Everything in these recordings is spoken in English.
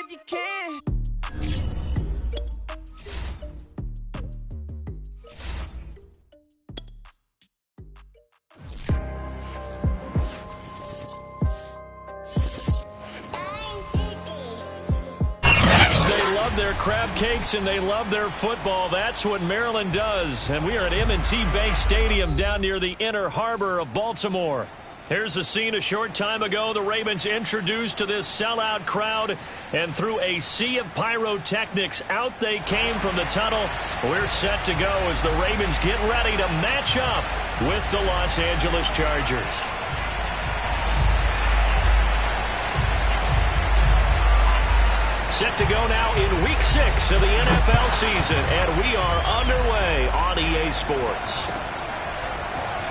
if you can. They love their crab cakes and they love their football. That's what Maryland does. And we are at M&T Bank Stadium down near the Inner Harbor of Baltimore. Here's the scene a short time ago. The Ravens introduced to this sellout crowd, and through a sea of pyrotechnics, out they came from the tunnel. We're set to go as the Ravens get ready to match up with the Los Angeles Chargers. Set to go now in Week 6 of the NFL season, and we are underway on EA Sports.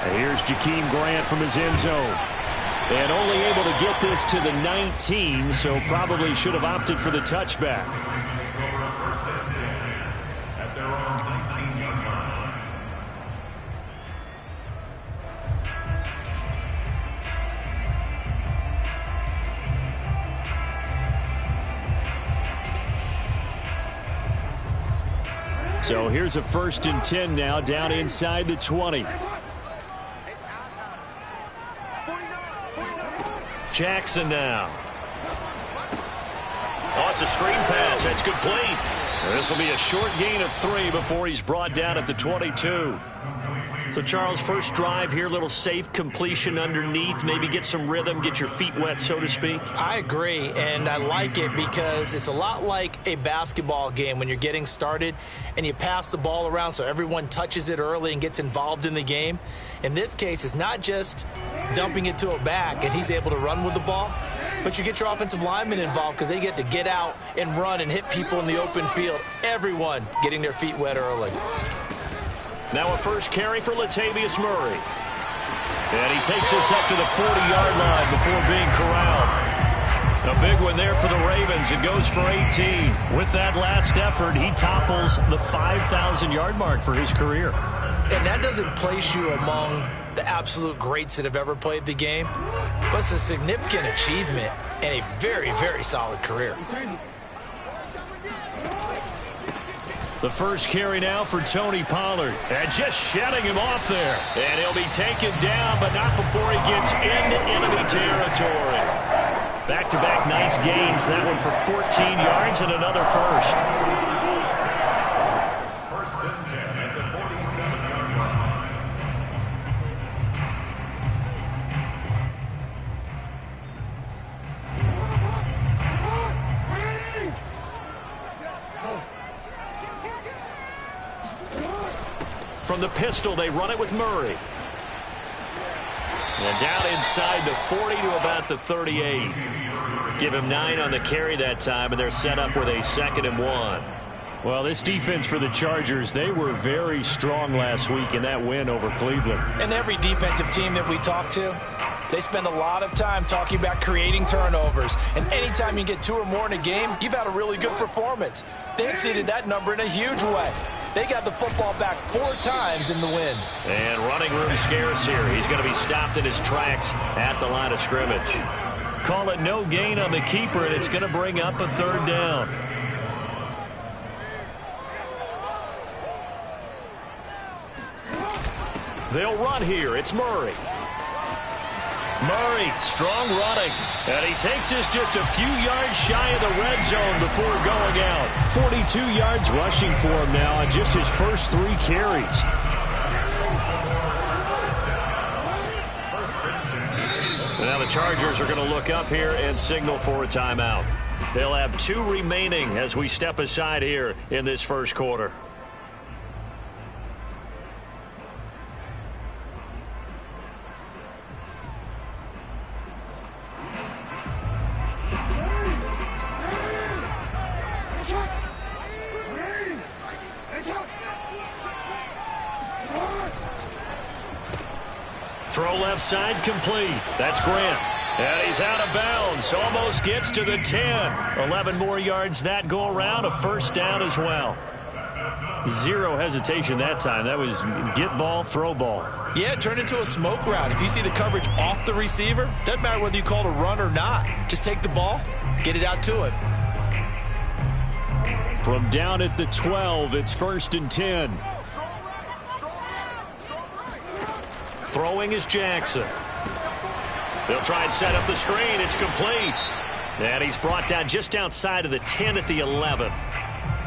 And here's Jakeem Grant from his end zone. And only able to get this to the 19, so probably should have opted for the touchback. So here's a 1st and 10 now, down inside the 20. Jackson now. Oh, it's a screen pass. That's complete. This will be a short gain of 3 before he's brought down at the 22. So, Charles, first drive here, little safe completion underneath. Maybe get some rhythm, get your feet wet, so to speak. I agree, and I like it because it's a lot like a basketball game when you're getting started and you pass the ball around so everyone touches it early and gets involved in the game. In this case, it's not just dumping it to a back and he's able to run with the ball, but you get your offensive linemen involved because they get to get out and run and hit people in the open field. Everyone getting their feet wet early. Now a first carry for Latavius Murray. And he takes this up to the 40-yard line before being corralled. A big one there for the Ravens. It goes for 18. With that last effort, he topples the 5,000-yard mark for his career. And that doesn't place you among the absolute greats that have ever played the game, but it's a significant achievement and a very, very solid career. The first carry now for Tony Pollard. And just shedding him off there. And he'll be taken down, but not before he gets into enemy territory. Back-to-back nice gains. That one for 14 yards and another first. First and 10 at the 47-yard line. From the pistol, they run it with Murray. And down inside the 40 to about the 38. Give him 9 on the carry that time, and they're set up with a 2nd and 1. Well, this defense for the Chargers, they were very strong last week in that win over Cleveland. And every defensive team that we talk to, they spend a lot of time talking about creating turnovers. And anytime you get 2 or more in a game, you've had a really good performance. They exceeded that number in a huge way. They got the football back 4 times in the win. And running room scarce here. He's going to be stopped in his tracks at the line of scrimmage. Call it no gain on the keeper, and it's going to bring up a 3rd down. They'll run here. It's Murray. Murray, strong running. And he takes this just a few yards shy of the red zone before going out. 42 yards rushing for him now on just his first 3 carries. And now the Chargers are going to look up here and signal for a timeout. They'll have 2 remaining as we step aside here in this first quarter. Throw left side complete. That's Grant. And he's out of bounds. Almost gets to the 10. 11 more yards that go around. A first down as well. Zero hesitation that time. That was get ball, throw ball. Yeah, it turned into a smoke route. If you see the coverage off the receiver, doesn't matter whether you call it a run or not. Just take the ball, get it out to him. From down at the 12, it's 1st and 10. Throwing is Jackson. They'll try and set up the screen. It's complete. And he's brought down just outside of the 10 at the 11.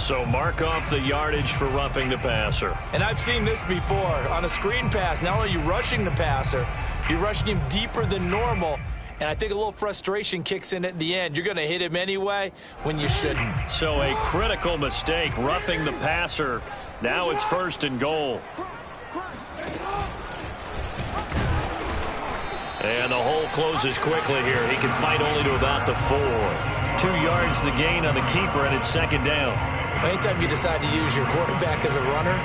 So mark off the yardage for roughing the passer. And I've seen this before. On a screen pass, not only are you rushing the passer, you're rushing him deeper than normal. And I think a little frustration kicks in at the end. You're going to hit him anyway when you shouldn't. So a critical mistake, roughing the passer. Now it's 1st and goal. And the hole closes quickly here. He can fight only to about the 4. 2 yards the gain on the keeper, and it's 2nd down. Anytime you decide to use your quarterback as a runner,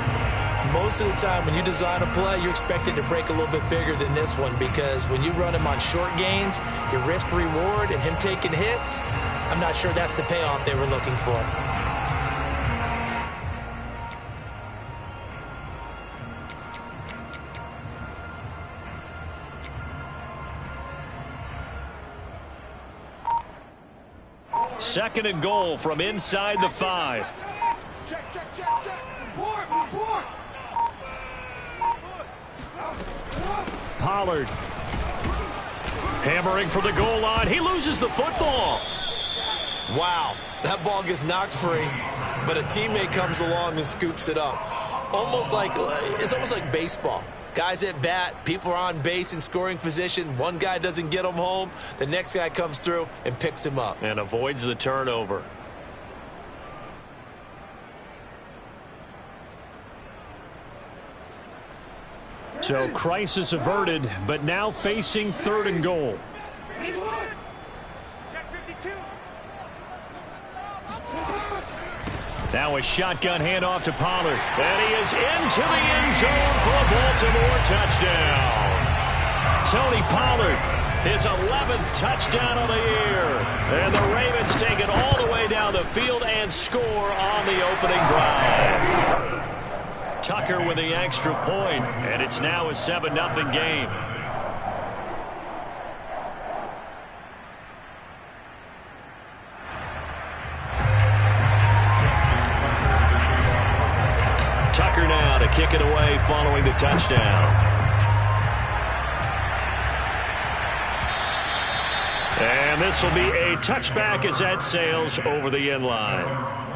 most of the time when you design a play, you're expected to break a little bit bigger than this one, because when you run him on short gains, your risk-reward and him taking hits, I'm not sure that's the payoff they were looking for. Second and goal from inside the 5. Check. Report. Pollard. Hammering for the goal line. He loses the football. Wow, that ball gets knocked free, but a teammate comes along and scoops it up. It's almost like baseball. Guys at bat, people are on base in scoring position. One guy doesn't get him home. The next guy comes through and picks him up. And avoids the turnover. So crisis averted, but now facing 3rd and goal. Check 52. Now a shotgun handoff to Pollard. And he is into the end zone for a Baltimore touchdown. Tony Pollard, his 11th touchdown of the year. And the Ravens take it all the way down the field and score on the opening drive. Tucker with the extra point, and it's now a 7-0 game. Tucker now to kick it away following the touchdown. And this will be a touchback as that sails over the end line.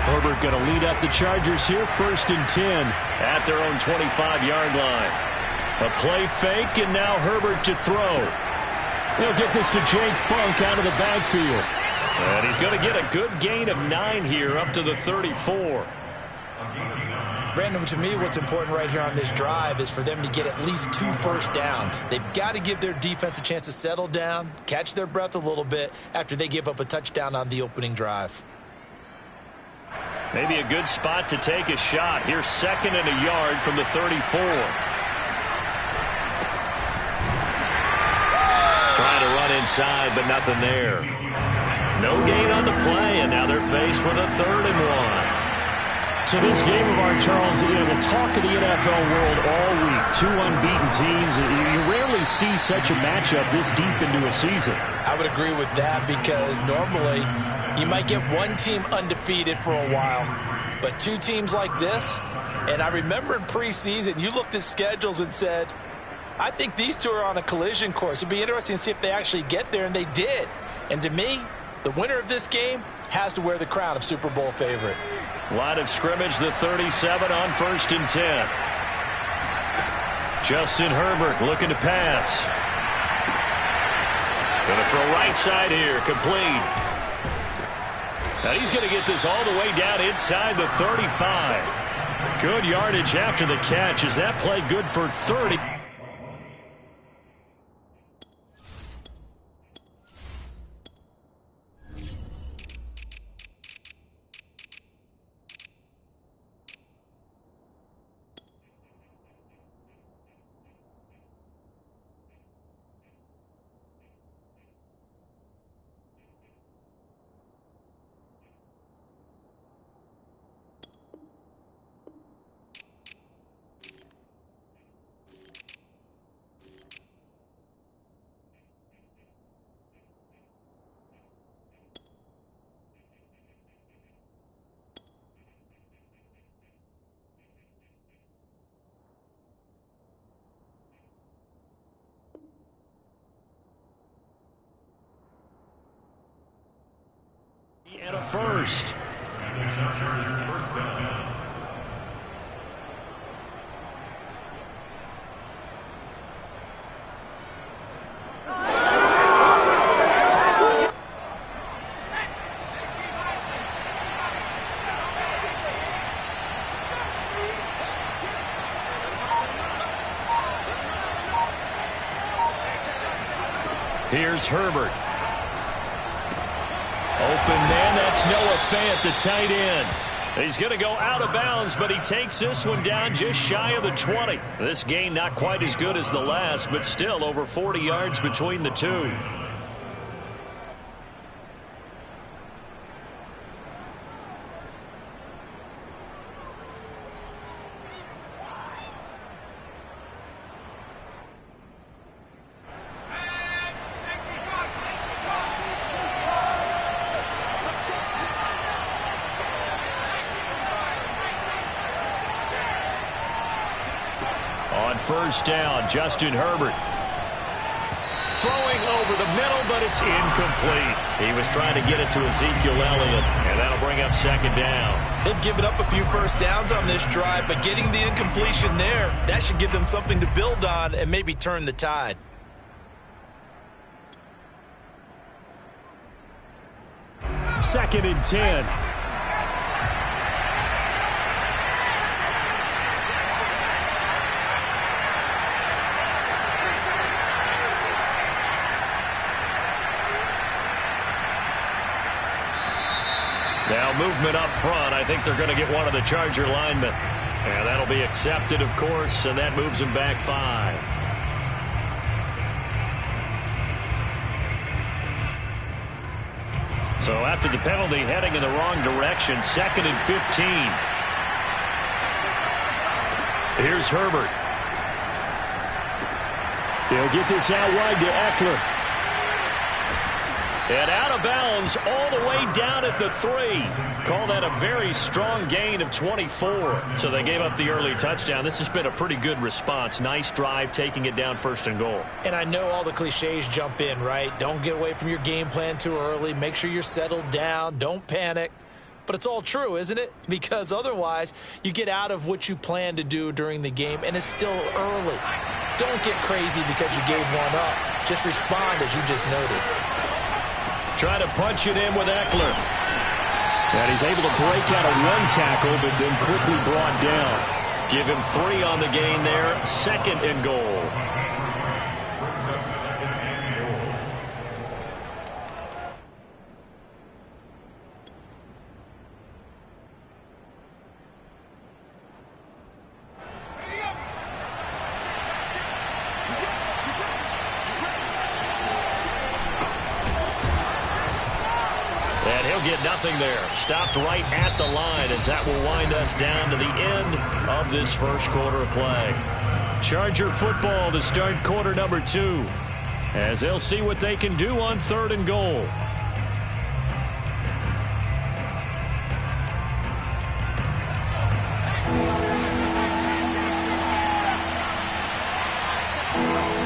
Herbert going to lead up the Chargers here, 1st and 10 at their own 25-yard line. A play fake, and now Herbert to throw. He'll get this to Jake Funk out of the backfield. And he's going to get a good gain of 9 here up to the 34. Brandon, to me, what's important right here on this drive is for them to get at least 2 first downs. They've got to give their defense a chance to settle down, catch their breath a little bit after they give up a touchdown on the opening drive. Maybe a good spot to take a shot. Here's 2nd and a yard from the 34. Trying to run inside, but nothing there. No gain on the play, and now they're faced with a 3rd and 1. So this game of our, Charles, the talk of the NFL world all week. 2 unbeaten teams. You rarely see such a matchup this deep into a season. I would agree with that, because normally you might get one team undefeated for a while, but 2 teams like this, and I remember in preseason, you looked at schedules and said, I think these 2 are on a collision course. It'd be interesting to see if they actually get there, and they did. And to me, the winner of this game has to wear the crown of Super Bowl favorite. Line of scrimmage, the 37 on 1st and 10. Justin Herbert looking to pass. Going to throw right side here, complete. And he's going to get this all the way down inside the 35. Good yardage after the catch. Is that play good for 30? first. And the Chargers first down. Here's Herbert. Open man, that's Noah Fant, the tight end. He's going to go out of bounds, but he takes this one down just shy of the 20. This gain not quite as good as the last, but still over 40 yards between the two. On first down, Justin Herbert. Throwing over the middle, but it's incomplete. He was trying to get it to Ezekiel Elliott, and that'll bring up second down. They've given up a few first downs on this drive, but getting the incompletion there, that should give them something to build on and maybe turn the tide. Second and 10. Now movement up front. I think they're going to get one of the Charger linemen. And that'll be accepted, of course, and that moves them back 5. So after the penalty, heading in the wrong direction, second and 15. Here's Herbert. He'll get this out wide to Eckler. And out of bounds all the way down at the 3. Call that a very strong gain of 24. So they gave up the early touchdown. This has been a pretty good response. Nice drive, taking it down first and goal. And I know all the cliches jump in, right? Don't get away from your game plan too early. Make sure you're settled down. Don't panic. But it's all true, isn't it? Because otherwise, you get out of what you plan to do during the game, and it's still early. Don't get crazy because you gave one up. Just respond as you just noted. Trying to punch it in with Eckler. And he's able to break out of one tackle, but then quickly brought down. Give him 3 on the gain there. Second and goal. And he'll get nothing there. Stopped right at the line as that will wind us down to the end of this first quarter of play. Charger football to start quarter number 2 as they'll see what they can do on third and goal.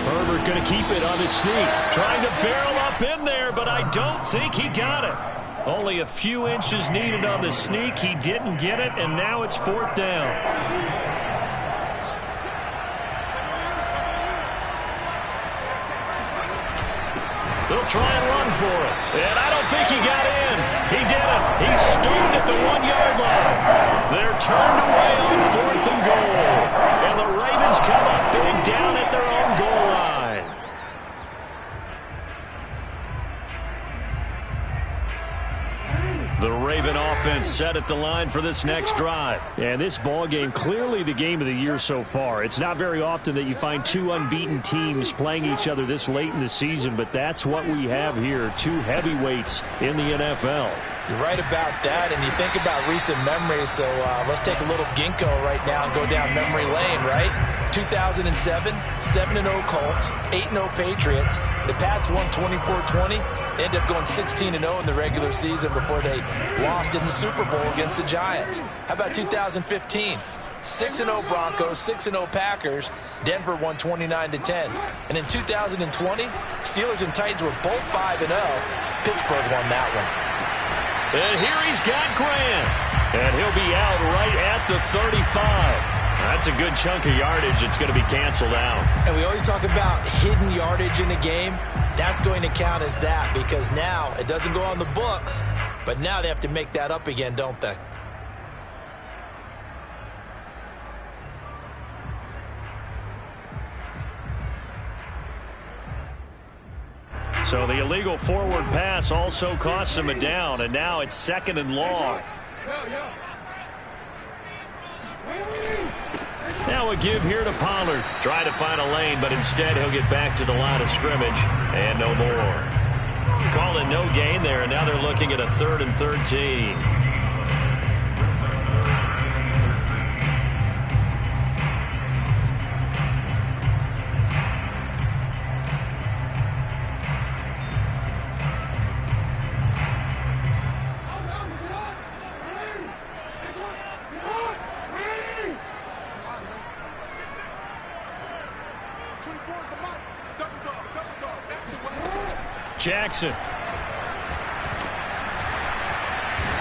Herbert going to keep it on his sneak. Trying to barrel up in there, but I don't think he got it. Only a few inches needed on the sneak. He didn't get it, and now it's fourth down. They'll try and run for it. And I don't think he got in. He didn't. He's stopped at the 1-yard line. They're turned away on fourth and goal. And the Ravens come up big down at their own goal line. The Raven offense set at the line for this next drive. And this ball game, clearly the game of the year so far. It's not very often that you find 2 unbeaten teams playing each other this late in the season, but that's what we have here, 2 heavyweights in the NFL. You're right about that, and you think about recent memories, so let's take a little ginkgo right now and go down memory lane, right? 2007, 7-0 Colts, 8-0 Patriots. The Pats won 24-20. They ended up going 16-0 in the regular season before they lost in the Super Bowl against the Giants. How about 2015? 6-0 Broncos, 6-0 Packers. Denver won 29-10. And in 2020, Steelers and Titans were both 5-0. Pittsburgh won that one. And here he's got Grant. And he'll be out right at the 35. That's a good chunk of yardage. It's going to be canceled out. And we always talk about hidden yardage in a game. That's going to count as that because now it doesn't go on the books, but now they have to make that up again, don't they? So the illegal forward pass also costs him a down, and now it's 2nd and long. Now a give here to Pollard. Try to find a lane, but instead he'll get back to the line of scrimmage, and no more. Call it no gain there, and now they're looking at a 3rd and 13. Jackson.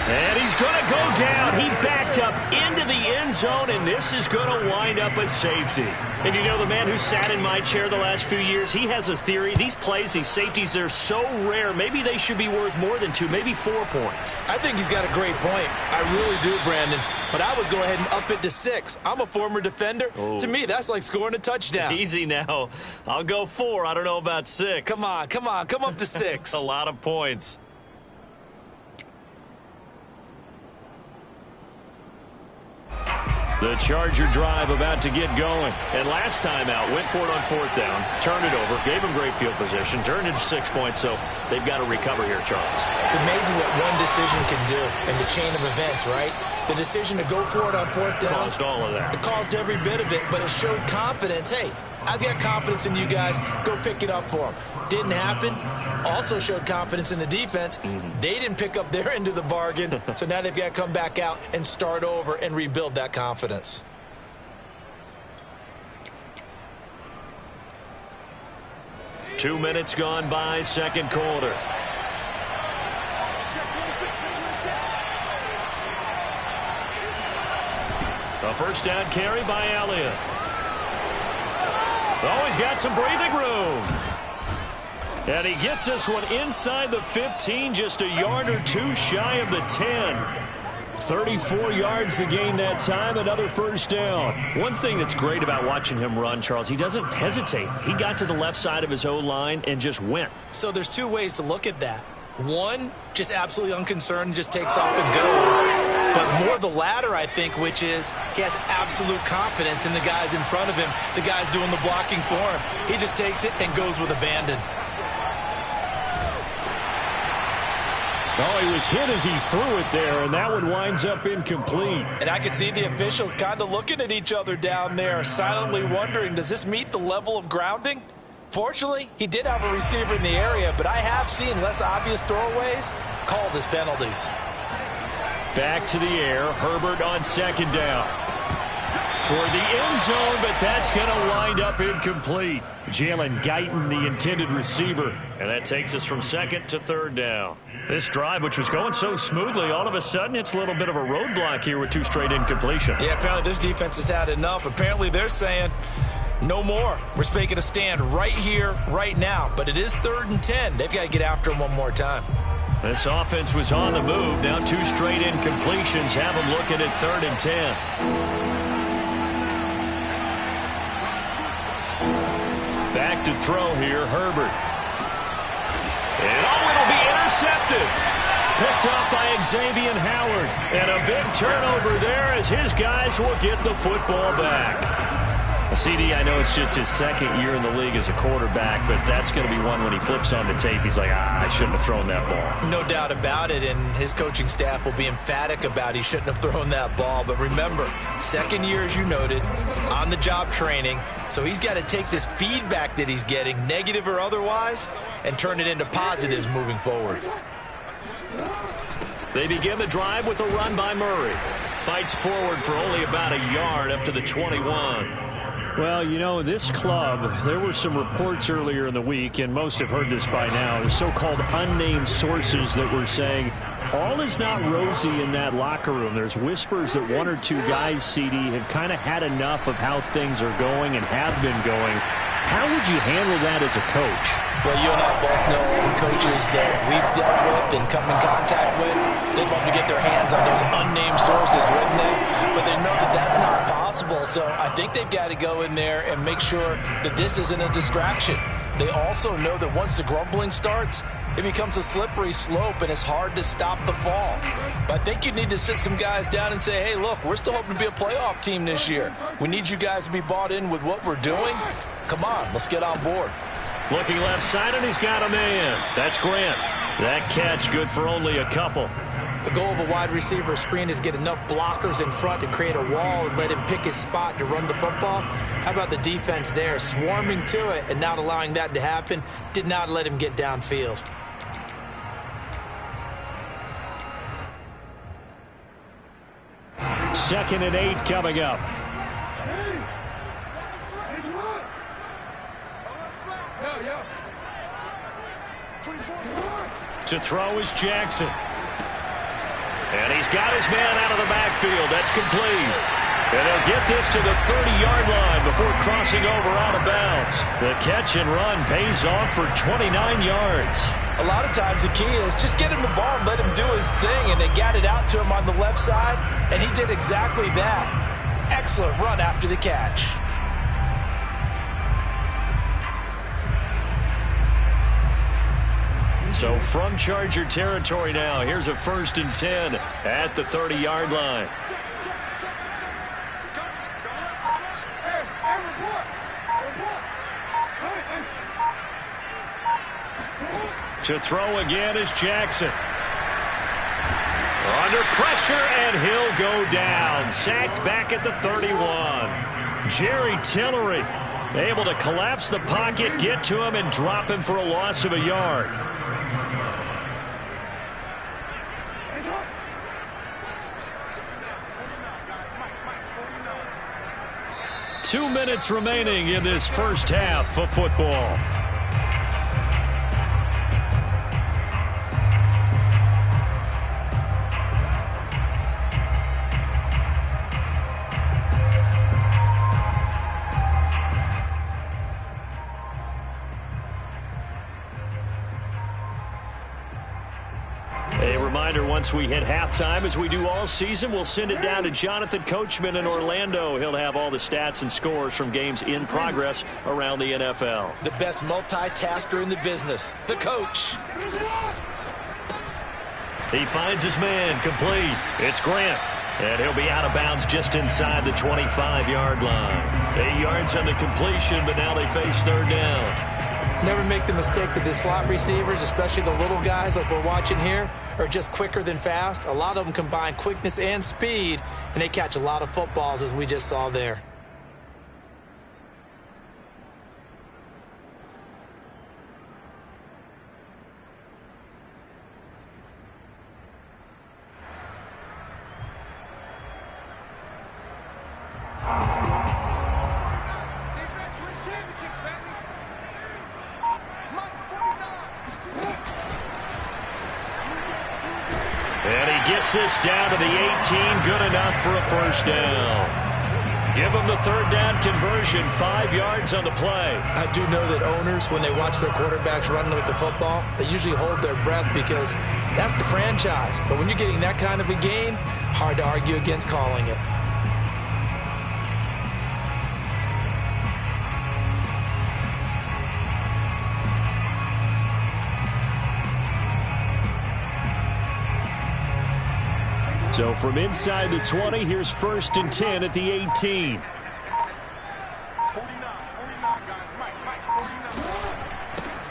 And he's going to go down. He backed up into the end zone, and this is going to wind up a safety. And you know, the man who sat in my chair the last few years, he has a theory. These plays, these safeties, they're so rare. Maybe they should be worth more than 2, maybe 4 points. I think he's got a great point. I really do, Brandon. But I would go ahead and up it to 6. I'm a former defender. Oh. To me, that's like scoring a touchdown. Easy now. I'll go 4. I don't know about 6. Come on. Come up to 6. A lot of points. The Charger drive about to get going. And last time out, went for it on 4th down, turned it over, gave him great field position, turned it to 6 points, so they've got to recover here, Charles. It's amazing what one decision can do in the chain of events, right? The decision to go for it on 4th down. Caused all of that. It caused every bit of it, but it showed confidence. Hey, I've got confidence in you guys. Go pick it up for them. Didn't happen. Also showed confidence in the defense. They didn't pick up their end of the bargain, so now they've got to come back out and start over and rebuild that confidence. Two minutes gone by, 2nd quarter. A 1st down carry by Elliott. Oh, he's got some breathing room. And he gets this one inside the 15, just a yard or 2 shy of the 10. 34 yards to gain that time, another 1st down. One thing that's great about watching him run, Charles, he doesn't hesitate. He got to the left side of his O-line and just went. So there's 2 ways to look at that. One, just absolutely unconcerned, just takes off and goes. But more the latter, I think, which is he has absolute confidence in the guys in front of him, the guys doing the blocking for him. He just takes it and goes with abandon. Oh, he was hit as he threw it there, and that one winds up incomplete. And I can see the officials kind of looking at each other down there, silently wondering, does this meet the level of grounding? Fortunately, he did have a receiver in the area, but I have seen less obvious throwaways called as penalties. Back to the air, Herbert on 2nd down. Toward the end zone, but that's going to wind up incomplete. Jalen Guyton, the intended receiver, and that takes us from 2nd to 3rd down. This drive, which was going so smoothly, all of a sudden it's a little bit of a roadblock here with 2 straight incompletions. Yeah, apparently this defense has had enough. Apparently they're saying, no more. We're making a stand right here, right now. But it is 3rd and 10. They've got to get after him one more time. This offense was on the move. Now 2 straight incompletions have them looking at 3rd and 10. Back to throw here, Herbert. And it'll be intercepted. Picked off by Xavier Howard. And a big turnover there as his guys will get the football back. CD, I know it's just his 2nd year in the league as a quarterback, but that's going to be one when he flips on the tape. He's like, I shouldn't have thrown that ball. No doubt about it, and his coaching staff will be emphatic about he shouldn't have thrown that ball. But remember, 2nd year, as you noted, on-the-job training, so he's got to take this feedback that he's getting, negative or otherwise, and turn it into positives moving forward. They begin the drive with a run by Murray. Fights forward for only about a yard up to the 21. Well, you know, this club, there were some reports earlier in the week, and most have heard this by now, the so-called unnamed sources that were saying all is not rosy in that locker room. There's whispers that one or two guys, CD, have kind of had enough of how things are going and have been going. How would you handle that as a coach? Well, you and I both know coaches that we've dealt with and come in contact with. They'd love to get their hands on those unnamed sources, wouldn't they? But they know that that's not possible. So I think they've got to go in there and make sure that this isn't a distraction. They also know that once the grumbling starts, it becomes a slippery slope, and it's hard to stop the fall. But I think you need to sit some guys down and say, hey, look, we're still hoping to be a playoff team this year. We need you guys to be bought in with what we're doing. Come on, let's get on board. Looking left side, and he's got a man. That's Grant. That catch good for only a couple. The goal of a wide receiver screen is get enough blockers in front to create a wall and let him pick his spot to run the football. How about the defense there, swarming to it and not allowing that to happen? Did not let him get downfield. Second and 8 coming up. To throw is Jackson. And he's got his man out of the backfield. That's complete. And they'll get this to the 30-yard line before crossing over out of bounds. The catch and run pays off for 29 yards. A lot of times the key is just get him the ball and let him do his thing, and they got it out to him on the left side, and he did exactly that. Excellent run after the catch. So from Charger territory now, here's a 1st and 10 at the 30-yard line. To throw again is Jackson. Under pressure, and he'll go down. Sacked back at the 31. Jerry Tillery able to collapse the pocket, get to him, and drop him for a loss of a yard. Two minutes remaining in this first half of football. Once we hit halftime, as we do all season, we'll send it down to Jonathan Coachman in Orlando. He'll have all the stats and scores from games in progress around the NFL. The best multitasker in the business, the coach. He finds his man, complete. It's Grant. And he'll be out of bounds just inside the 25-yard line. 8 yards on the completion, but now they face third down. Never make the mistake that the slot receivers, especially the little guys like we're watching here, are just quicker than fast. A lot of them combine quickness and speed, and they catch a lot of footballs, as we just saw there. This down to the 18, good enough for a first down. Give them the third down conversion, 5 yards on the play. I do know that owners, when they watch their quarterbacks running with the football, they usually hold their breath because that's the franchise. But when you're getting that kind of a gain, hard to argue against calling it. So from inside the 20, here's 1st and 10 at the 18.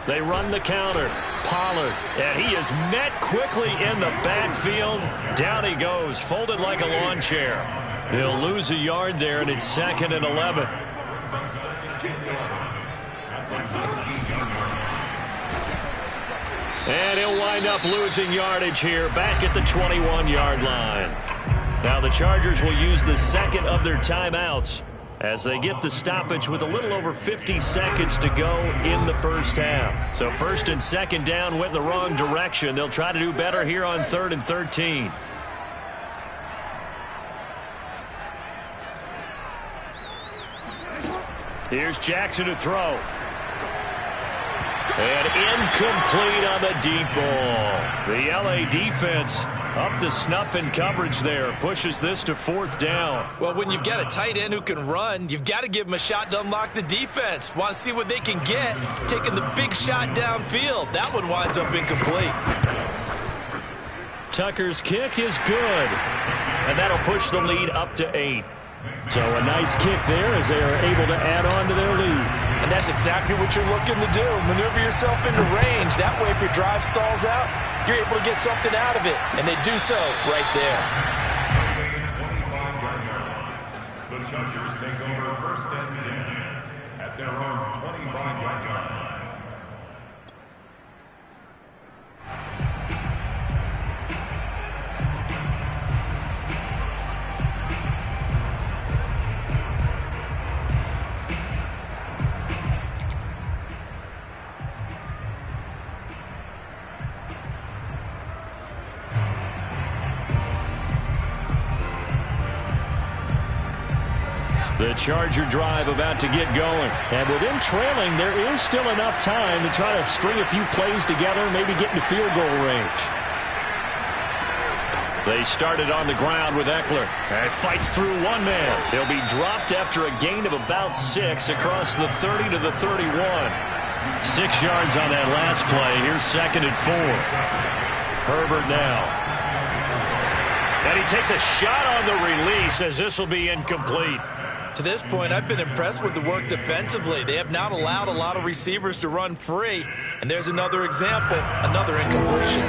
They run the counter. Pollard, and he is met quickly in the backfield. Down he goes, folded like a lawn chair. He'll lose a yard there, and it's 2nd and 11. And he'll wind up losing yardage here back at the 21-yard line. Now the Chargers will use the second of their timeouts as they get the stoppage with a little over 50 seconds to go in the first half. So first and second down went in the wrong direction. They'll try to do better here on 3rd and 13. Here's Jackson to throw. And incomplete on the deep ball. The LA defense up to snuff in coverage there. Pushes this to 4th down. Well, when you've got a tight end who can run, you've got to give him a shot to unlock the defense. Want to see what they can get, taking the big shot downfield. That one winds up incomplete. Tucker's kick is good. And that'll push the lead up to 8. So a nice kick there as they are able to add on to their lead. And that's exactly what you're looking to do. Maneuver yourself into range. That way, if your drive stalls out, you're able to get something out of it. And they do so right there. The Chargers take over 1st and 10 at their own 25-yard line. The Charger drive about to get going. And with them trailing, there is still enough time to try to string a few plays together, maybe get into field goal range. They started on the ground with Eckler. And fights through one man. He'll be dropped after a gain of about 6 across the 30 to the 31. 6 yards on that last play. Here's 2nd and 4. Herbert now. And he takes a shot on the release as this will be incomplete. To this point, I've been impressed with the work defensively. They have not allowed a lot of receivers to run free. And there's another example, another incompletion.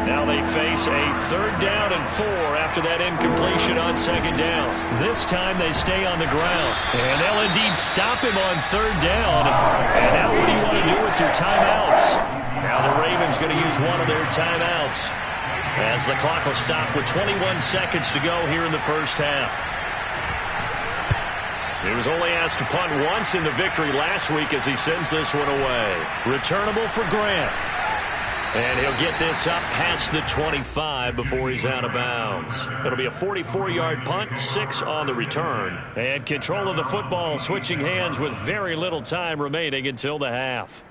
Now they face a 3rd down and 4 after that incompletion on 2nd down. This time they stay on the ground. And they'll indeed stop him on 3rd down. And now what do you want to do with your timeouts? Now the Ravens going to use one of their timeouts as the clock will stop with 21 seconds to go here in the first half. He was only asked to punt once in the victory last week as he sends this one away. Returnable for Grant. And he'll get this up past the 25 before he's out of bounds. It'll be a 44-yard punt, 6 on the return. And control of the football switching hands with very little time remaining until the half.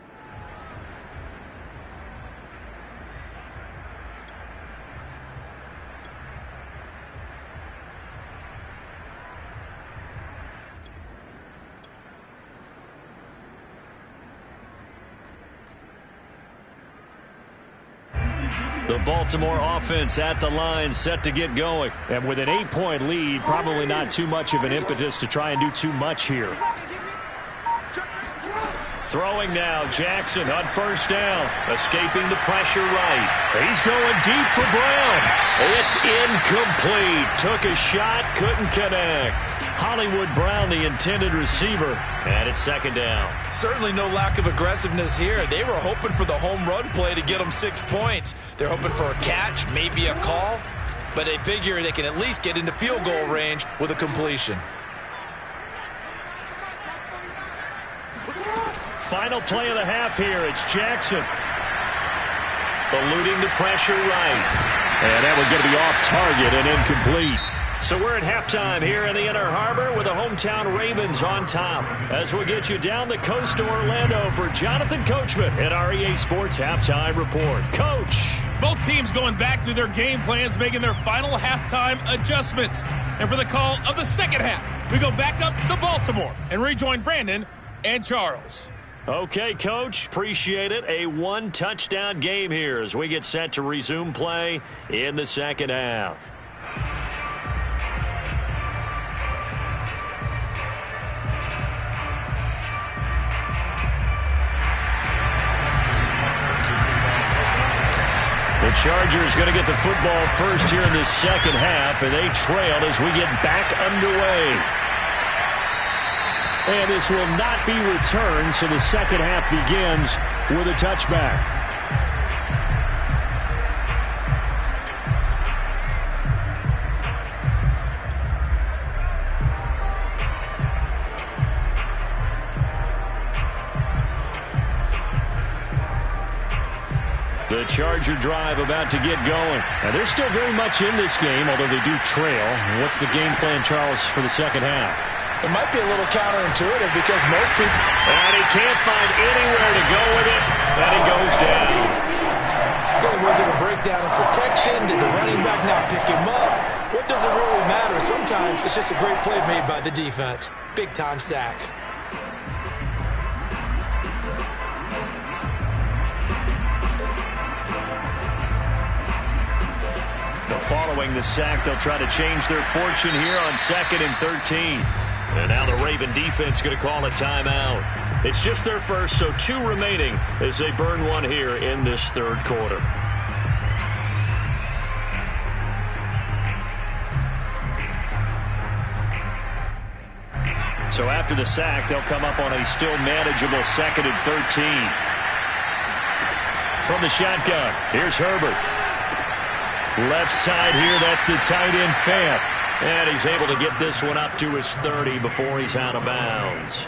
The Baltimore offense at the line set to get going. And with an 8-point lead, probably not too much of an impetus to try and do too much here. Throwing now, Jackson on 1st down. Escaping the pressure right. He's going deep for Brown. It's incomplete. Took a shot, couldn't connect. Hollywood Brown, the intended receiver, and it's 2nd down. Certainly no lack of aggressiveness here. They were hoping for the home run play to get them 6 points. They're hoping for a catch, maybe a call, but they figure they can at least get into field goal range with a completion. Final play of the half here. It's Jackson. Eluding the pressure right. And that would get to be off target and incomplete. So we're at halftime here in the Inner Harbor with the hometown Ravens on top. As we'll get you down the coast to Orlando for Jonathan Coachman at our EA Sports Halftime Report. Coach. Both teams going back through their game plans, making their final halftime adjustments. And for the call of the second half, we go back up to Baltimore and rejoin Brandon and Charles. Okay, Coach, appreciate it. A 1-touchdown game here as we get set to resume play in the second half. The Chargers going to get the football first here in the second half, and they trail as we get back underway. And this will not be returned, so the second half begins with a touchback. The Charger drive about to get going. Now, they're still very much in this game, although they do trail. What's the game plan, Charles, for the second half? It might be a little counterintuitive because most people... And he can't find anywhere to go with it. And he goes down. Was it a breakdown in protection? Did the running back not pick him up? What does it really matter? Sometimes it's just a great play made by the defense. Big-time sack. Following the sack, they'll try to change their fortune here on 2nd and 13. And now the Raven defense going to call a timeout. It's just their first, so 2 remaining as they burn one here in this third quarter. So after the sack, they'll come up on a still manageable 2nd and 13. From the shotgun, here's Herbert. Left side here, that's the tight end Fant. And he's able to get this one up to his 30 before he's out of bounds.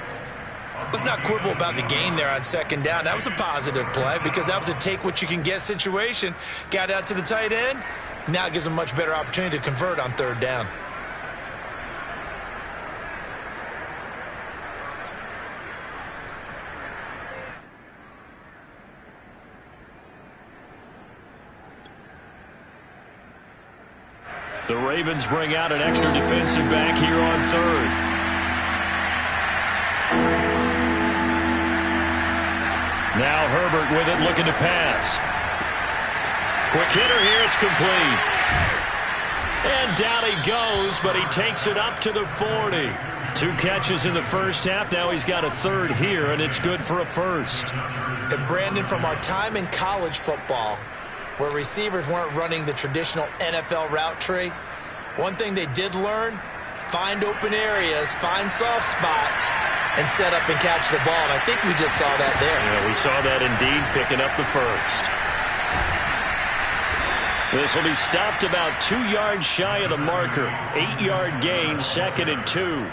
Let's not quibble about the gain there on 2nd down. That was a positive play because that was a take-what-you-can-get situation. Got out to the tight end. Now it gives him a much better opportunity to convert on 3rd down. The Ravens bring out an extra defensive back here on 3rd. Now Herbert with it, looking to pass. Quick hitter here, it's complete. And down he goes, but he takes it up to the 40. 2 catches in the first half. Now he's got a 3rd here, and it's good for a 1st. And Brandon, from our time in college football, where receivers weren't running the traditional NFL route tree, one thing they did learn, find open areas, find soft spots, and set up and catch the ball. And I think we just saw that there. Yeah, we saw that indeed, picking up the 1st. This will be stopped about 2 yards shy of the marker. 8-yard gain, 2nd and 2.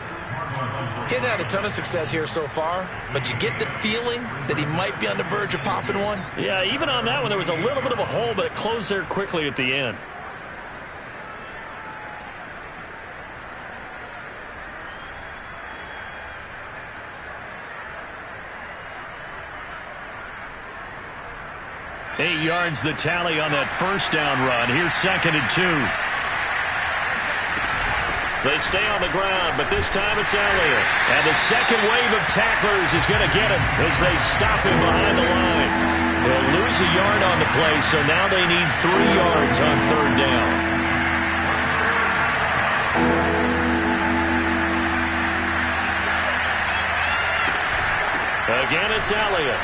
He hadn't had a ton of success here so far, but you get the feeling that he might be on the verge of popping one. Yeah, even on that one, there was a little bit of a hole, but it closed there quickly at the end. Eight yards the tally on that 1st down run. Here's 2nd and 2. They stay on the ground, but this time it's Elliott. And the second wave of tacklers is going to get him as they stop him behind the line. They'll lose a yard on the play, so now they need 3 yards on 3rd down. Again, it's Elliott.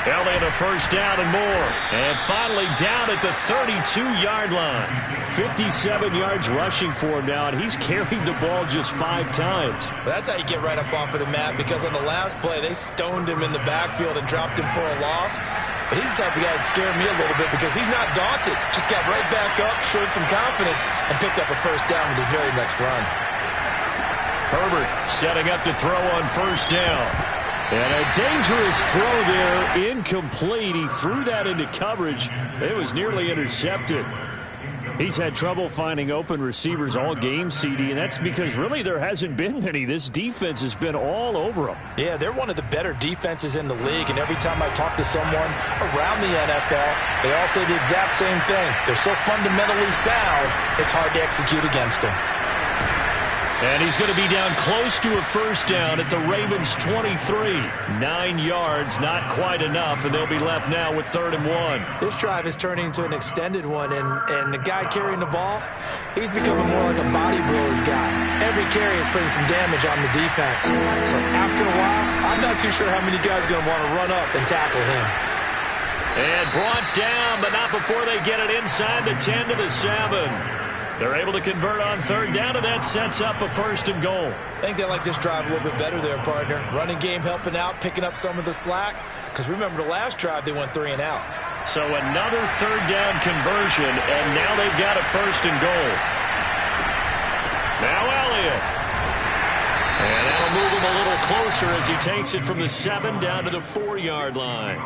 Elliott a 1st down and more. And finally down at the 32-yard line. 57 yards rushing for him now, and he's carried the ball just 5 times. That's how you get right up off of the mat, because on the last play, they stoned him in the backfield and dropped him for a loss. But he's the type of guy that scared me a little bit because he's not daunted. Just got right back up, showed some confidence, and picked up a 1st down with his very next run. Herbert setting up to throw on 1st down. And a dangerous throw there, incomplete. He threw that into coverage. It was nearly intercepted. He's had trouble finding open receivers all game, CD, and that's because really there hasn't been many. This defense has been all over them. Yeah, they're one of the better defenses in the league, and every time I talk to someone around the NFL, they all say the exact same thing. They're so fundamentally sound, it's hard to execute against them. And he's going to be down close to a 1st down at the Ravens' 23. 9 yards, not quite enough, and they'll be left now with 3rd and 1. This drive is turning into an extended one, and the guy carrying the ball, he's becoming more like a body blows guy. Every carry is putting some damage on the defense. So after a while, I'm not too sure how many guys are going to want to run up and tackle him. And brought down, but not before they get it inside the 10 to the 7. They're able to convert on 3rd down, and that sets up a 1st and goal. I think they like this drive a little bit better there, partner. Running game helping out, picking up some of the slack. Because remember, the last drive, they went 3 and out. So another 3rd down conversion, and now they've got a 1st and goal. Now Elliott. And that'll move him a little closer as he takes it from the 7 down to the 4-yard line.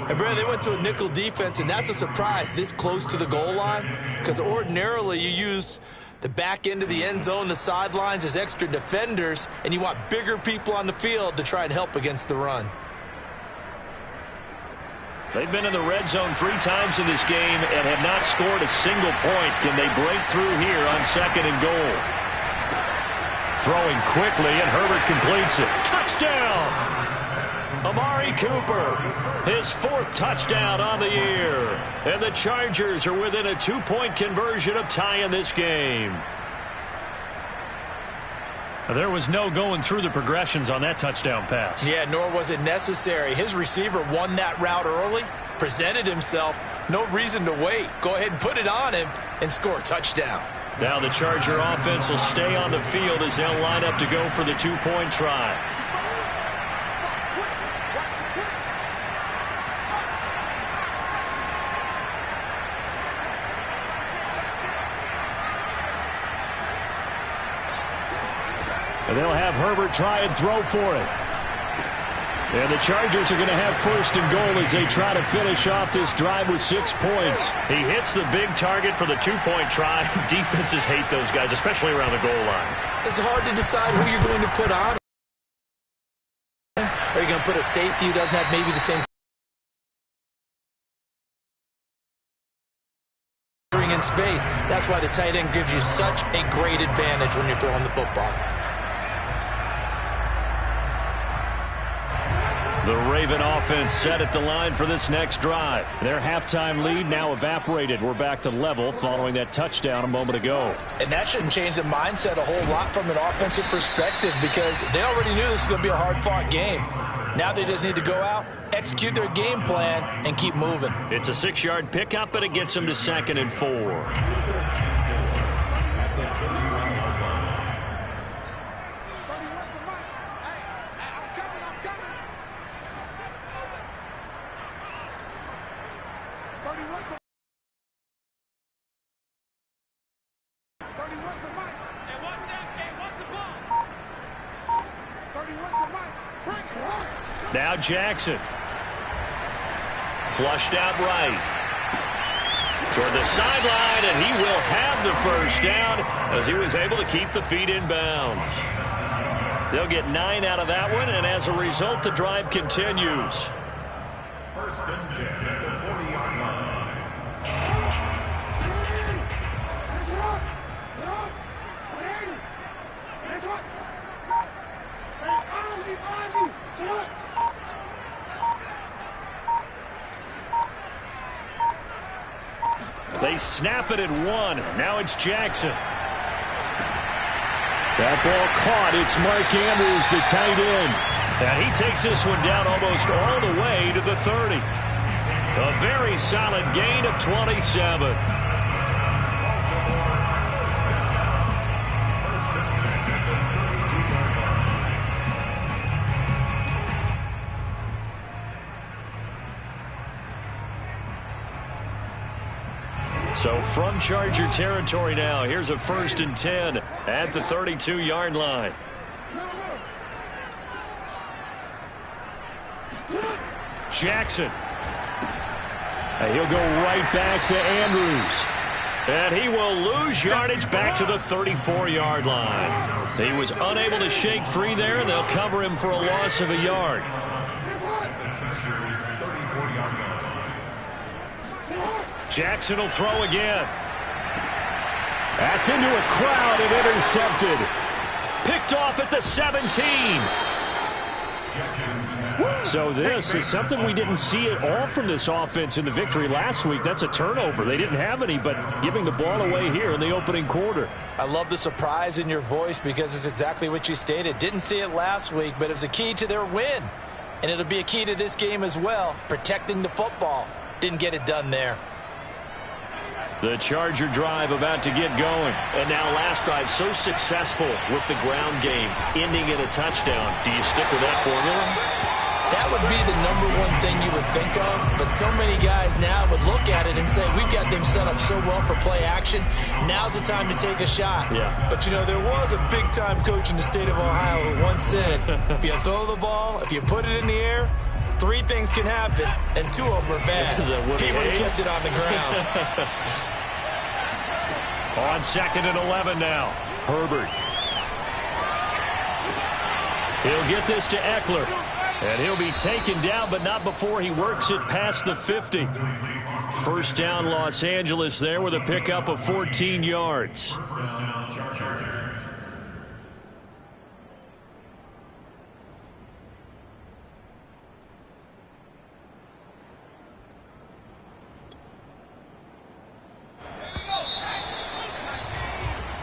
And Brad, they went to a nickel defense, and that's a surprise this close to the goal line, because ordinarily you use the back end of the end zone, the sidelines as extra defenders, and you want bigger people on the field to try and help against the run. They've been in the red zone 3 times in this game and have not scored a single point. Can they break through here on 2nd and goal? Throwing quickly, and Herbert completes it. Touchdown! Amari Cooper, his 4th touchdown on the year. And the Chargers are within a 2-point conversion of tying this game. There was no going through the progressions on that touchdown pass. Yeah, nor was it necessary. His receiver won that route early, presented himself, no reason to wait. Go ahead and put it on him and score a touchdown. Now the Charger offense will stay on the field as they'll line up to go for the 2-point try. And they'll have Herbert try and throw for it. And the Chargers are going to have 1st and goal as they try to finish off this drive with 6 points. He hits the big target for the 2-point try. Defenses hate those guys, especially around the goal line. It's hard to decide who you're going to put on. Are you going to put a safety who doesn't have maybe the same in space? That's why the tight end gives you such a great advantage when you're throwing the football. The Raven offense set at the line for this next drive. Their halftime lead now evaporated. We're back to level following that touchdown a moment ago. And that shouldn't change the mindset a whole lot from an offensive perspective, because they already knew this was going to be a hard-fought game. Now they just need to go out, execute their game plan, and keep moving. It's a 6-yard pickup, and it gets them to 2nd and 4. Now Jackson. Flushed out right. Toward the sideline, and he will have the 1st down as he was able to keep the feet in bounds. They'll get 9 out of that one, and as a result, the drive continues. 1st and 10 at the 40-yard line. They snap it at 1. Now it's Jackson. That ball caught. It's Mark Andrews, the tight end. And he takes this one down almost all the way to the 30. A very solid gain of 27. So from Charger territory now, here's a 1st and 10 at the 32-yard line. Jackson. And he'll go right back to Andrews. And he will lose yardage back to the 34-yard line. He was unable to shake free there, and they'll cover him for a loss of a yard. Jackson will throw again. That's into a crowd and intercepted. Picked off at the 17. So this is something we didn't see at all from this offense in the victory last week. That's a turnover. They didn't have any, but giving the ball away here in the opening quarter. I love the surprise in your voice, because it's exactly what you stated. Didn't see it last week, but it was a key to their win. And it'll be a key to this game as well, protecting the football. Didn't get it done there. The Charger drive about to get going. And now last drive so successful with the ground game, ending in a touchdown. Do you stick with that formula? That would be the #1 thing you would think of, but so many guys now would look at it and say, we've got them set up so well for play action. Now's the time to take a shot. Yeah. But, you know, there was a big-time coach in the state of Ohio who once said, if you throw the ball, if you put it in the air, Three things can happen, and two of them are bad. He would have kept it on the ground. On 2nd and 11 now. Herbert. He'll get this to Eckler. And he'll be taken down, but not before he works it past the 50. First down, Los Angeles there with a pickup of 14 yards.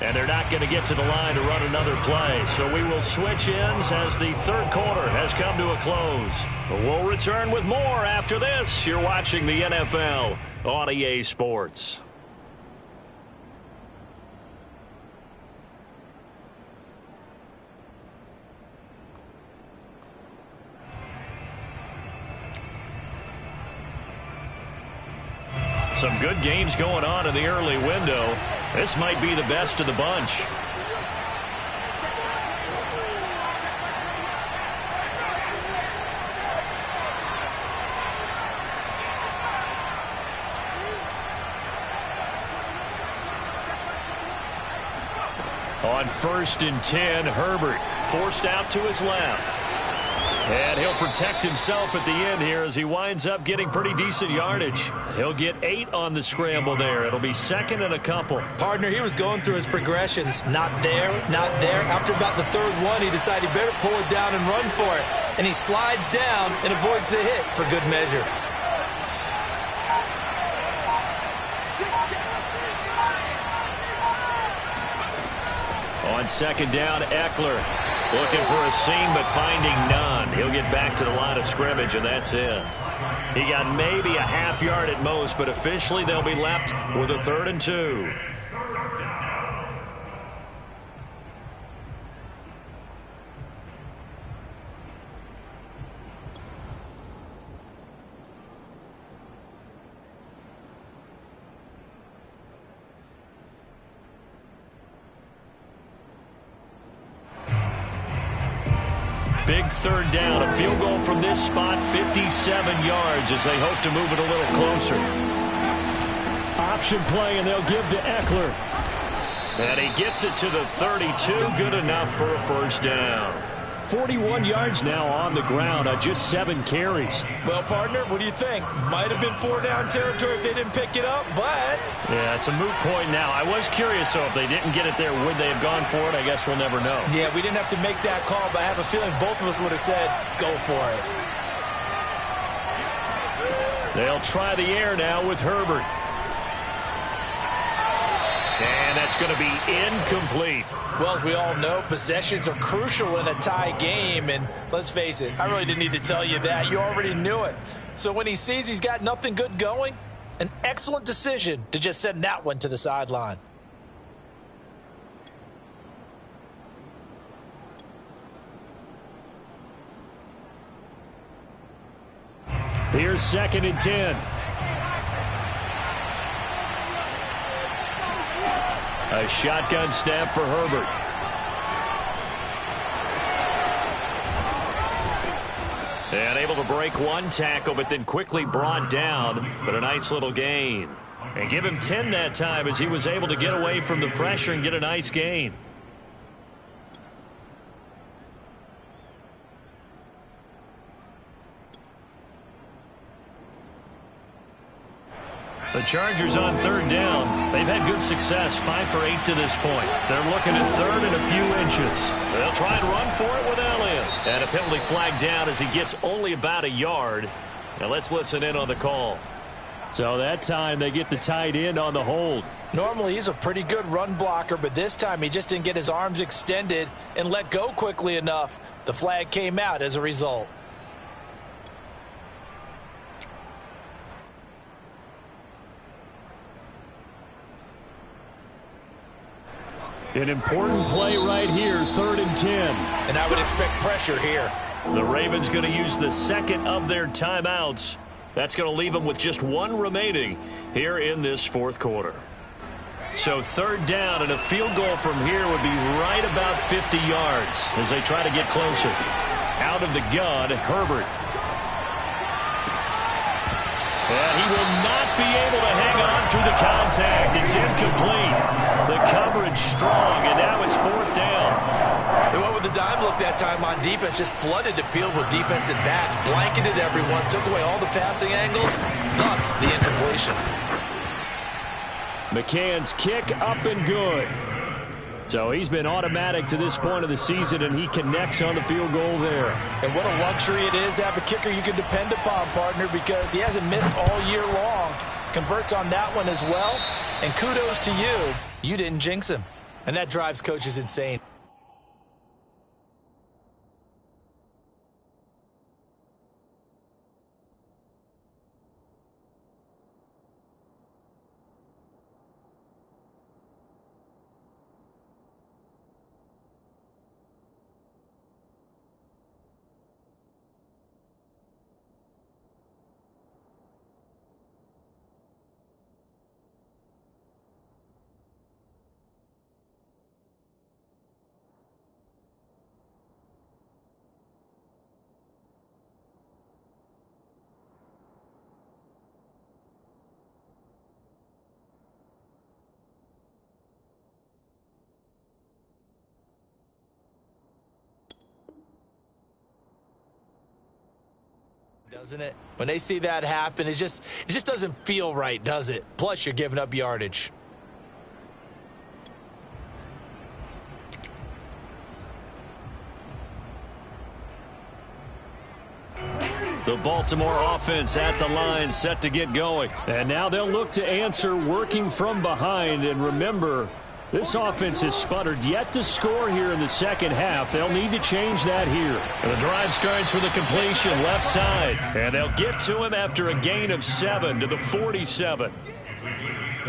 And they're not going to get to the line to run another play. So we will switch ends as the third quarter has come to a close. We'll return with more after this. You're watching the NFL on EA Sports. Some good games going on in the early window. This might be the best of the bunch. On 1st and 10, Herbert forced out to his left. And he'll protect himself at the end here as he winds up getting pretty decent yardage. He'll get 8 on the scramble there. It'll be 2nd and a couple. Partner, he was going through his progressions. Not there, not there. After about the 3rd one, he decided he better pull it down and run for it. And he slides down and avoids the hit for good measure. On 2nd down, Eckler. Looking for a seam, but finding none. He'll get back to the line of scrimmage, and that's it. He got maybe a half yard at most, but officially they'll be left with a 3rd and 2. Big 3rd down, a field goal from this spot, 57 yards as they hope to move it a little closer. Option play, and they'll give to Eckler. And he gets it to the 32, good enough for a 1st down. 41 yards now on the ground on just 7 carries. Well, partner, what do you think? Might have been 4-down territory if they didn't pick it up, but... Yeah, it's a moot point now. I was curious, though, if they didn't get it there, would they have gone for it? I guess we'll never know. Yeah, we didn't have to make that call, but I have a feeling both of us would have said, go for it. They'll try the air now with Herbert. And that's going to be incomplete. Well, as we all know, possessions are crucial in a tie game. And let's face it, I really didn't need to tell you that. You already knew it. So when he sees he's got nothing good going, an excellent decision to just send that one to the sideline. Here's 2nd and 10. A shotgun snap for Herbert. And able to break one tackle, but then quickly brought down. But a nice little gain. And give him 10 that time as he was able to get away from the pressure and get a nice gain. The Chargers on 3rd down. They've had good success, 5 for 8 to this point. They're looking at 3rd and a few inches. They'll try and run for it with Elliott. And a penalty flag down as he gets only about a yard. Now let's listen in on the call. So that time they get the tight end on the hold. Normally he's a pretty good run blocker, but this time he just didn't get his arms extended and let go quickly enough. The flag came out as a result. An important play right here, 3rd and 10. And I would expect pressure here. The Ravens going to use the 2nd of their timeouts. That's going to leave them with just 1 remaining here in this 4th quarter. So 3rd down, and a field goal from here would be right about 50 yards as they try to get closer. Out of the gun, Herbert. be able to hang on through the contact. It's incomplete. The coverage strong, and now it's 4th down. They went with the dime look that time on defense, just flooded the field with defensive backs, blanketed everyone, took away all the passing angles, thus the incompletion. McCann's kick up and good. So he's been automatic to this point of the season, and he connects on the field goal there. And what a luxury it is to have a kicker you can depend upon, partner, because he hasn't missed all year long. Converts on that one as well, and kudos to you. You didn't jinx him. And that drives coaches insane. Doesn't it? When they see that happen, it just doesn't feel right, does it? Plus, you're giving up yardage. The Baltimore offense at the line, set to get going. And now they'll look to answer working from behind. And remember, this offense has sputtered yet to score here in the second half. They'll need to change that here. And the drive starts with a completion left side. And they'll get to him after a gain of 7 to the 47.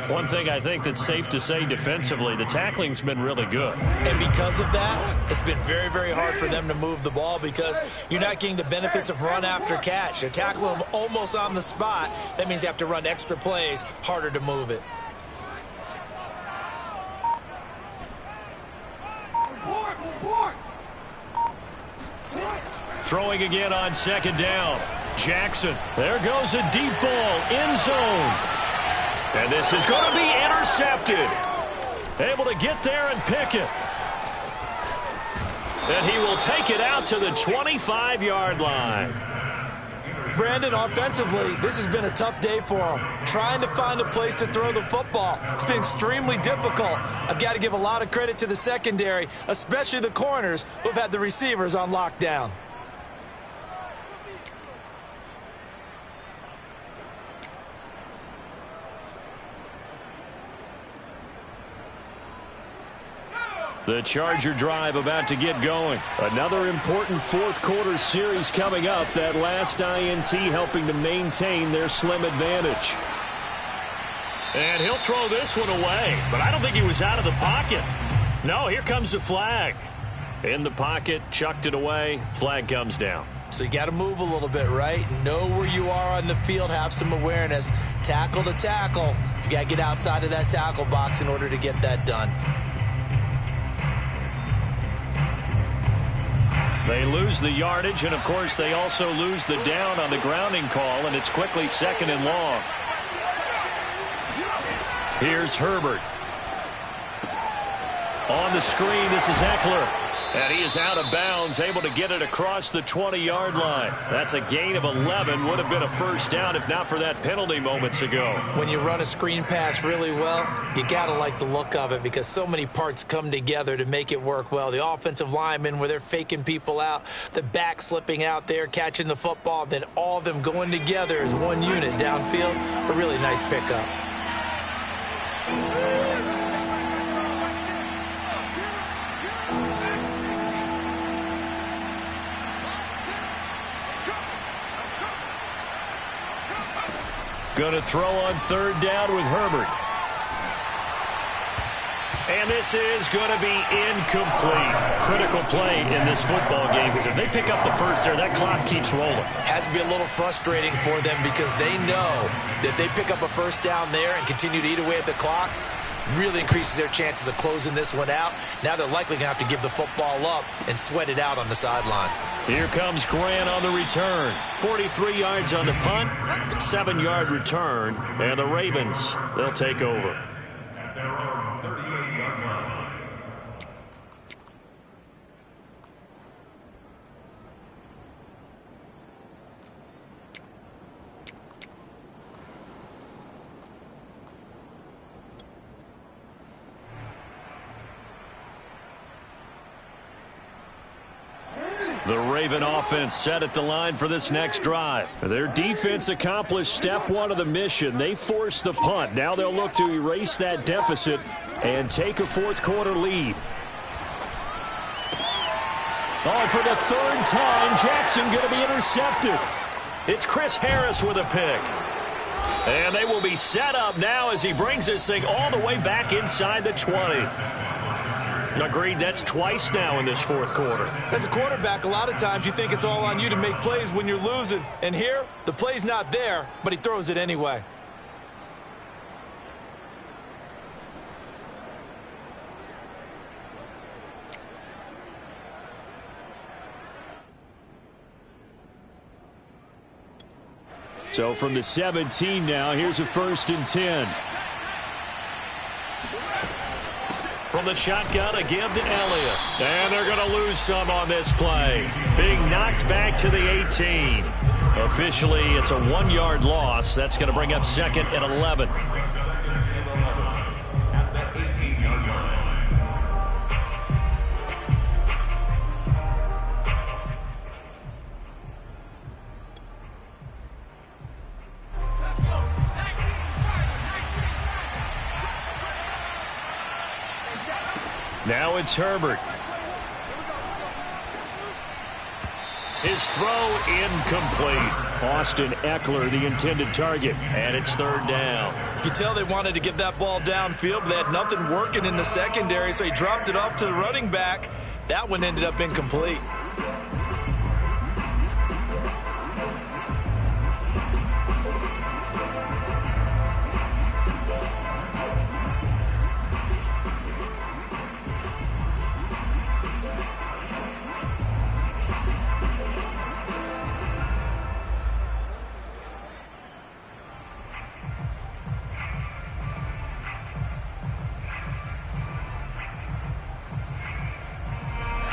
One thing I think that's safe to say defensively, the tackling's been really good. And because of that, it's been very, very hard for them to move the ball because you're not getting the benefits of run after catch. They're tackling them almost on the spot. That means you have to run extra plays, harder to move it. Throwing again on second down. Jackson. There goes a deep ball. End zone. And this is going to be intercepted. Able to get there and pick it. And he will take it out to the 25-yard line. Brandon, offensively, this has been a tough day for him. Trying to find a place to throw the football. It's been extremely difficult. I've got to give a lot of credit to the secondary, especially the corners who have had the receivers on lockdown. The Charger drive about to get going. Another important fourth quarter series coming up. That last INT helping to maintain their slim advantage. And he'll throw this one away, but I don't think he was out of the pocket. No, here comes the flag. In the pocket, chucked it away, flag comes down. So you got to move a little bit, right? Know where you are on the field, have some awareness. Tackle to tackle. You got to get outside of that tackle box in order to get that done. They lose the yardage, and, of course, they also lose the down on the grounding call, and it's quickly second and long. Here's Herbert. On the screen, this is Eckler. And he is out of bounds, able to get it across the 20-yard line. That's a gain of 11. Would have been a first down if not for that penalty moments ago. When you run a screen pass really well, you got to like the look of it because so many parts come together to make it work well. The offensive linemen, where they're faking people out, the back slipping out there, catching the football, then all of them going together as one unit downfield. A really nice pickup. Going to throw on third down with Herbert. And this is going to be incomplete. Critical play in this football game because if they pick up the first there, that clock keeps rolling. Has to be a little frustrating for them because they know that if they pick up a first down there and continue to eat away at the clock, really increases their chances of closing this one out. Now they're likely going to have to give the football up and sweat it out on the sideline. Here comes Grant on the return. 43 yards on the punt, 7-yard return, and the Ravens, they'll take over. At their own 38-yard line. The Raven offense set at the line for this next drive. Their defense accomplished step one of the mission. They forced the punt. Now they'll look to erase that deficit and take a fourth-quarter lead. Oh, for the third time, Jackson going to be intercepted. It's Chris Harris with a pick. And they will be set up now as he brings this thing all the way back inside the 20. Agreed, that's twice now in this fourth quarter. As a quarterback, a lot of times you think it's all on you to make plays when you're losing. And here, the play's not there, but he throws it anyway. So from the 17 now, here's a 1st and 10. From the shotgun, a give to Elliott. And they're going to lose some on this play. Being knocked back to the 18. Officially, it's a 1-yard loss. That's going to bring up 2nd and 11. At the 18-yard line. Now it's Herbert. His throw incomplete. Austin Eckler, the intended target, and it's 3rd down. You could tell they wanted to get that ball downfield, but they had nothing working in the secondary, so he dropped it off to the running back. That one ended up incomplete.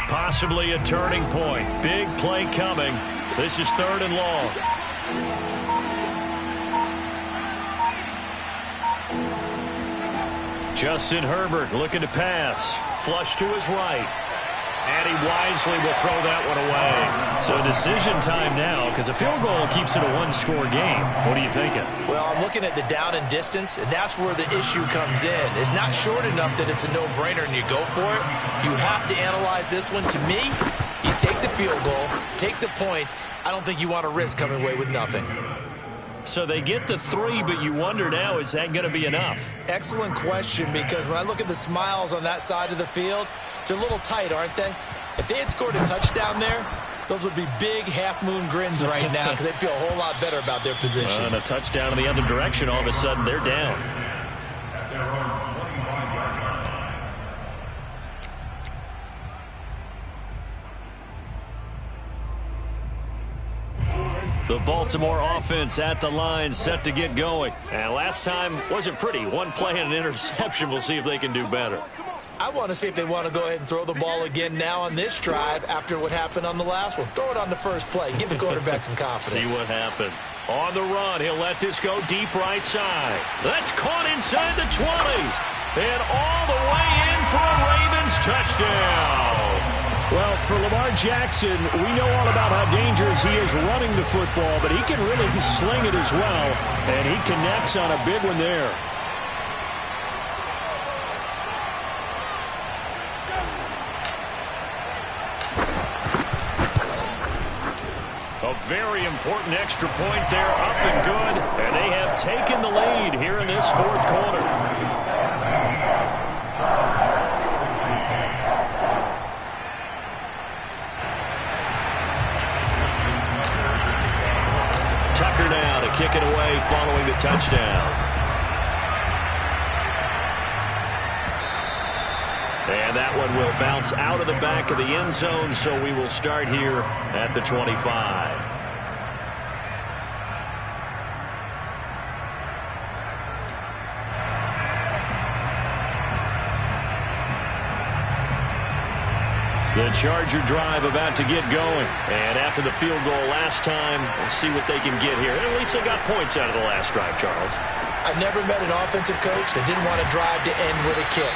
Possibly a turning point. Big play coming. This is 3rd and long. Justin Herbert looking to pass. Flush to his right. And he wisely will throw that one away. So decision time now, because a field goal keeps it a 1-score game. What are you thinking? Well, I'm looking at the down and distance, and that's where the issue comes in. It's not short enough that it's a no-brainer and you go for it. You have to analyze this one. To me, you take the field goal, take the points. I don't think you want to risk coming away with nothing. So they get the 3, but you wonder now, is that going to be enough? Excellent question, because when I look at the smiles on that side of the field, they're a little tight, aren't they? If they had scored a touchdown there, those would be big half-moon grins right now because they'd feel a whole lot better about their position. And a touchdown in the other direction, all of a sudden they're down. At their own 25-yard line. The Baltimore offense at the line, set to get going. And last time wasn't pretty. One play and an interception. We'll see if they can do better. I want to see if they want to go ahead and throw the ball again now on this drive after what happened on the last one. Throw it on the first play. Give the quarterback some confidence. See what happens. On the run, he'll let this go deep right side. That's caught inside the 20. And all the way in for a Ravens touchdown. Well, for Lamar Jackson, we know all about how dangerous he is running the football, but he can really sling it as well, and he connects on a big one there. A very important extra point there, up and good, and they have taken the lead here in this fourth quarter. Tucker now to kick it away following the touchdown. And that one will bounce out of the back of the end zone, so we will start here at the 25. The Charger drive about to get going. And after the field goal last time, we'll see what they can get here. And at least they got points out of the last drive, Charles. I never met an offensive coach that didn't want to drive to end with a kick.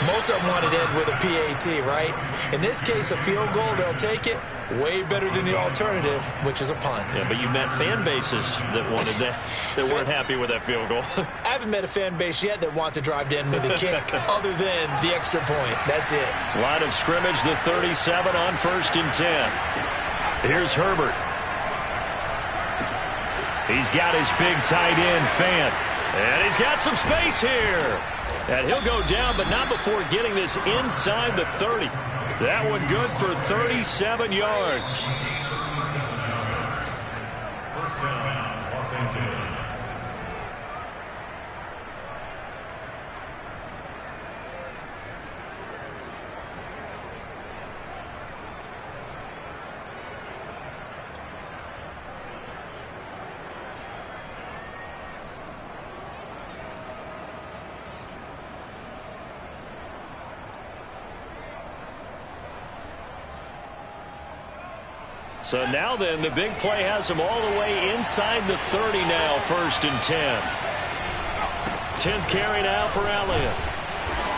Most of them wanted to end with a PAT, right? In this case, a field goal, they'll take it. Way better than the alternative, which is a punt. Yeah, but you met fan bases that wanted that, that weren't happy with that field goal. I haven't met a fan base yet that wants to drive to end with a kick other than the extra point. That's it. Line of scrimmage, the 37 on 1st and 10. Here's Herbert. He's got his big tight end, Fant. And he's got some space here. And he'll go down, but not before getting this inside the 30. That one good for 37 yards. First down, Los Angeles. So now then, the big play has him all the way inside the 30 now, 1st and 10. 10th carry now for Elliott.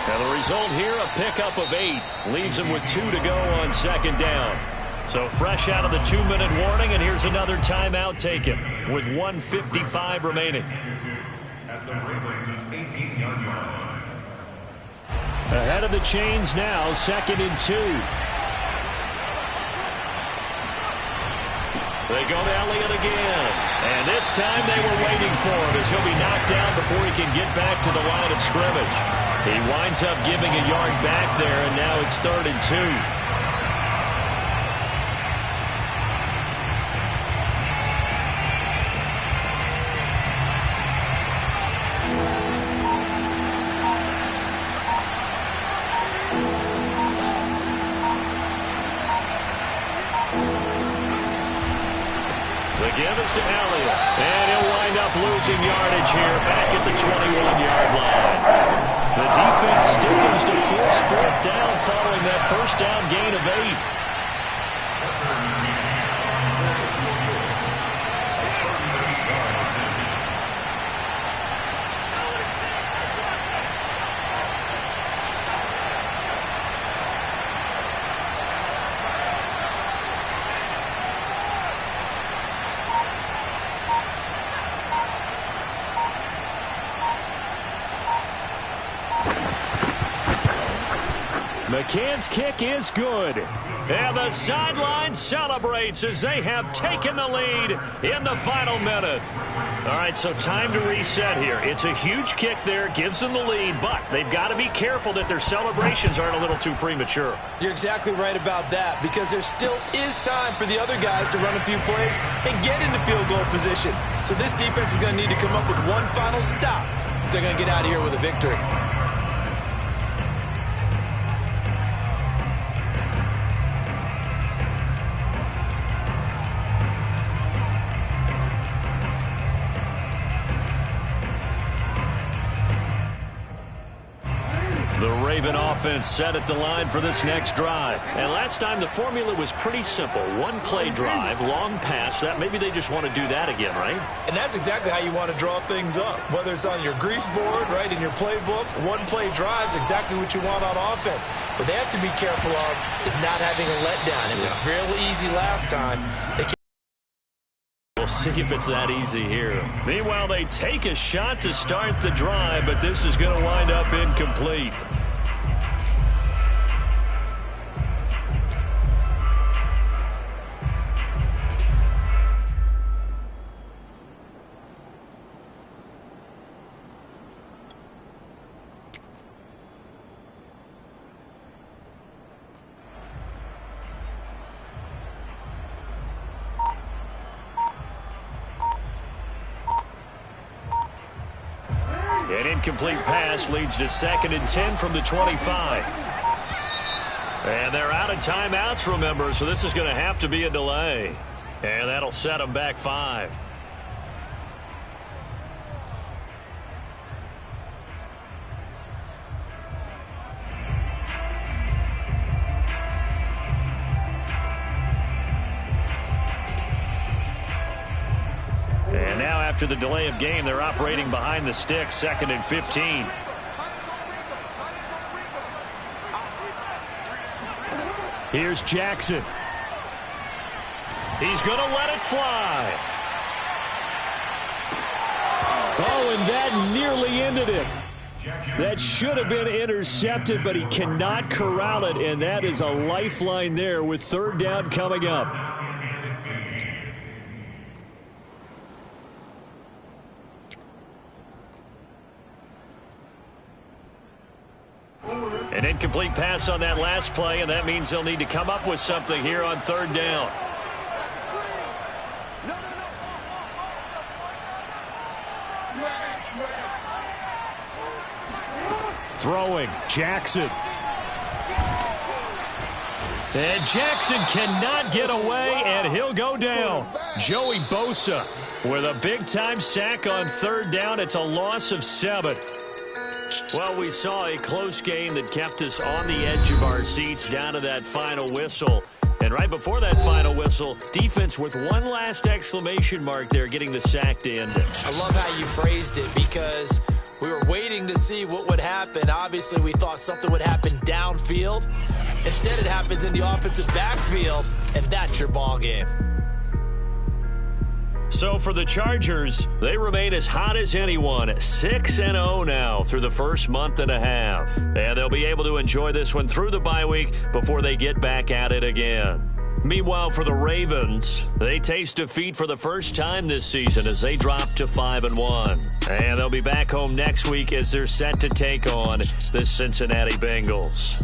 And the result here, a pickup of 8. Leaves him with 2 to go on 2nd down. So fresh out of the 2-minute warning, and here's another timeout taken with 1:55 remaining. At the Ravens' 18-yard line. Ahead of the chains now, 2nd and 2. They go to Elliott again. And this time they were waiting for him as he'll be knocked down before he can get back to the line of scrimmage. He winds up giving a yard back there, and now it's 3rd and 2. Give is to Elliott, and he'll wind up losing yardage here back at the 21-yard line. The defense stiffens to force 4th down following that 1st down gain of 8. McCann's kick is good. And the sideline celebrates as they have taken the lead in the final minute. All right, so time to reset here. It's a huge kick there, gives them the lead, but they've got to be careful that their celebrations aren't a little too premature. You're exactly right about that, because there still is time for the other guys to run a few plays and get into field goal position. So this defense is going to need to come up with one final stop if they're going to get out of here with a victory. The Raven offense set at the line for this next drive. And last time the formula was pretty simple. One-play drive, long pass. That maybe they just want to do that again, right? And that's exactly how you want to draw things up. Whether it's on your grease board, right, in your playbook, one-play drive's exactly what you want on offense. What they have to be careful of is not having a letdown. It was real easy last time. We'll see if it's that easy here. Meanwhile, they take a shot to start the drive, but this is going to wind up incomplete. An incomplete pass leads to 2nd and 10 from the 25. And they're out of timeouts, remember, so this is going to have to be a delay. And that'll set them back 5. And now after the delay of game, they're operating behind the sticks, 2nd and 15. Here's Jackson. He's going to let it fly. Oh, and that nearly ended it. That should have been intercepted, but he cannot corral it, and that is a lifeline there with 3rd down coming up. An incomplete pass on that last play, and that means they'll need to come up with something here on 3rd down. Throwing, Jackson. And Jackson cannot get away, and he'll go down. Joey Bosa with a big-time sack on 3rd down. It's a loss of 7. Well, we saw a close game that kept us on the edge of our seats down to that final whistle. And right before that final whistle, defense with one last exclamation mark there, getting the sack to end it. I love how you phrased it, because we were waiting to see what would happen. Obviously, we thought something would happen downfield. Instead, it happens in the offensive backfield, and that's your ball game. So for the Chargers, they remain as hot as anyone, 6-0 now through the first month and a half. And they'll be able to enjoy this one through the bye week before they get back at it again. Meanwhile, for the Ravens, they taste defeat for the first time this season as they drop to 5-1. And they'll be back home next week as they're set to take on the Cincinnati Bengals.